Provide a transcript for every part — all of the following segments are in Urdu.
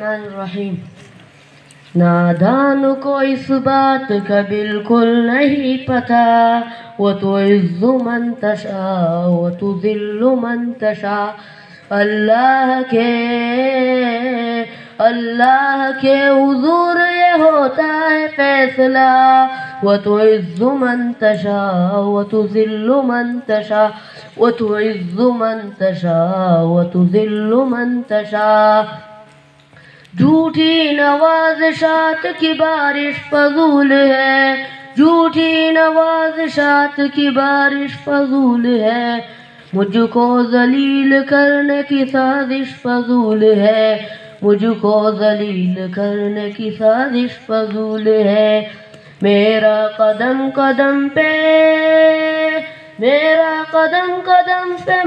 الرحیم نادان کو اس بات کا بالکل نہیں پتا وَتُعِزُّ مَن تَشَاءُ وَتُذِلُّ مَن تَشَاءُ اللہ کے حضور یہ ہوتا ہے فیصلہ وَتُعِزُّ مَن تَشَاءُ وَتُذِلُّ مَن تَشَاءُ وَتُعِزُّ مَن تَشَاءُ وَتُذِلُّ مَن تَشَاءُ جھوٹی نوازشات کی بارش فضول ہے جھوٹی نوازشات کی بارش فضول ہے مجھ کو ذلیل کرنے کی سازش فضول ہے مجھ کو ذلیل کرنے کی سازش فضول ہے میرا قدم قدم پہ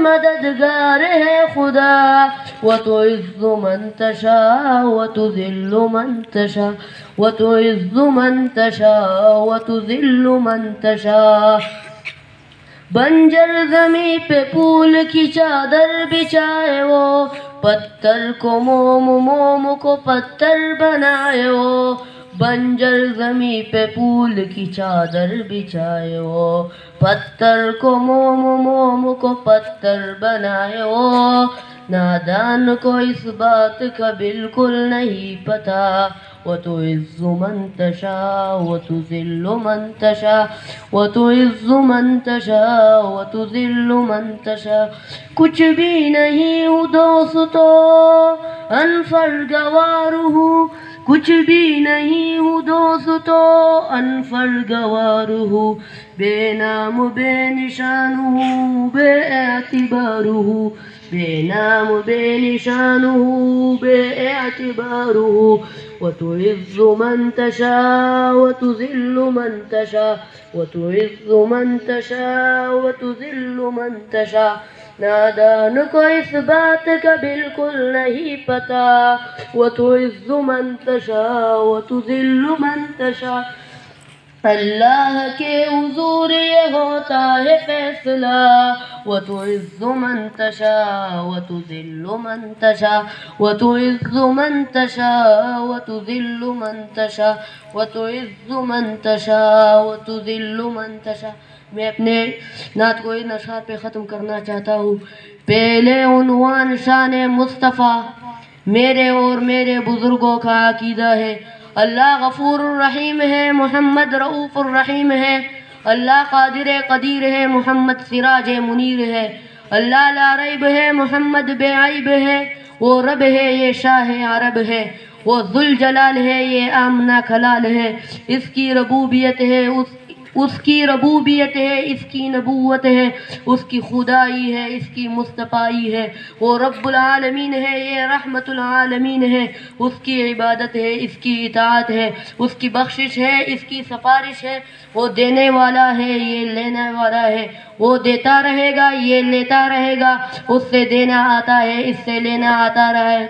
مددگار ہے خدا وَتُعِزُّ مَن تَشَاءُ وَتُذِلُّ مَن تَشَاءُ وَتُعِزُّ مَن تَشَاءُ وَتُذِلُّ مَن تَشَاءُ بنجر زمیں پہ پھول کی چادر بچھائے وہ پتھر کو موم کو پتھر بنائے وہ بنجر زمیں پہ پھول کی چادر بچھائے وہ پتھر کو موم کو پتھر بنائے وہ نادان کو اس بات کا بالکل نہیں پتا وَتُعِزُّ مَن تَشَاءُ وَتُذِلُّ مَن تَشَاءُ وَتُعِزُّ مَن تَشَاءُ وَتُذِلُّ مَن تَشَاءُ کچھ بھی نہیں ہوں دوستو انفرگوار ہوں کچھ بھی نہیں ہوں دوستو انفرگوار ہوں بے نام بے نشان ہوں بے اعتبار ہوں بے نام بے نشان ہوں بے اعتبار ہوں وَتُعِزُّ مَن تَشَاءُ وَتُذِلُّ مَن تَشَاءُ وَتُعِزُّ مَن تَشَاءُ وَتُذِلُّ مَن تَشَاءُ نادان کو اس بات کا بالکل نہیں پتا وَتُعِزُّ مَن تَشَاءُ وَتُذِلُّ مَن تَشَاءُ اللہ کے حضور یہ ہوتا ہے فیصلہ وَتُعِزُّ مَن تَشَاءُ وَتُذِلُّ مَن تَشَاءُ وَتُعِزُّ مَن تَشَاءُ وَتُذِلُّ مَن تَشَاءُ وَتُعِزُّ مَن تَشَاءُ وَتُذِلُّ مَن تَشَاءُ میں اپنے نعت کو ان اشعار پہ ختم کرنا چاہتا ہوں پہلے عنوان شان مصطفیٰ میرے اور میرے بزرگوں کا عقیدہ ہے اللہ غفور الرحیم ہے محمد رؤوف الرحیم ہے اللہ قادر قدیر ہے محمد سراج منیر ہے اللہ لا ریب ہے محمد بے عیب ہے وہ رب ہے یہ شاہ عرب ہے وہ ذوالجلال ہے یہ آمنہ کھلال ہے اس کی ربوبیت ہے اس کی ربوبیت ہے اس کی نبوت ہے اس کی خدائی ہے اس کی مصطفائی ہے وہ رب العالمین ہے یہ رحمت العالمین ہے اس کی عبادت ہے اس کی اطاعت ہے اس کی بخشش ہے اس کی سفارش ہے وہ دینے والا ہے یہ لینے والا ہے وہ دیتا رہے گا یہ لیتا رہے گا اس سے دینا آتا ہے اس سے لینا آتا رہا ہے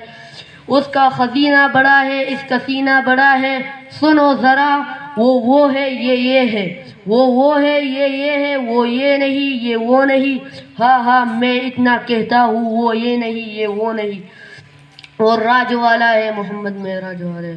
اس کا خزینہ بڑا ہے اس کا سینہ بڑا ہے سنو ذرا وہ ہے یہ ہے وہ ہے یہ ہے وہ یہ نہیں یہ وہ نہیں ہاں میں اتنا کہتا ہوں وہ یہ نہیں یہ وہ نہیں اور راج والا ہے محمد میں راج والے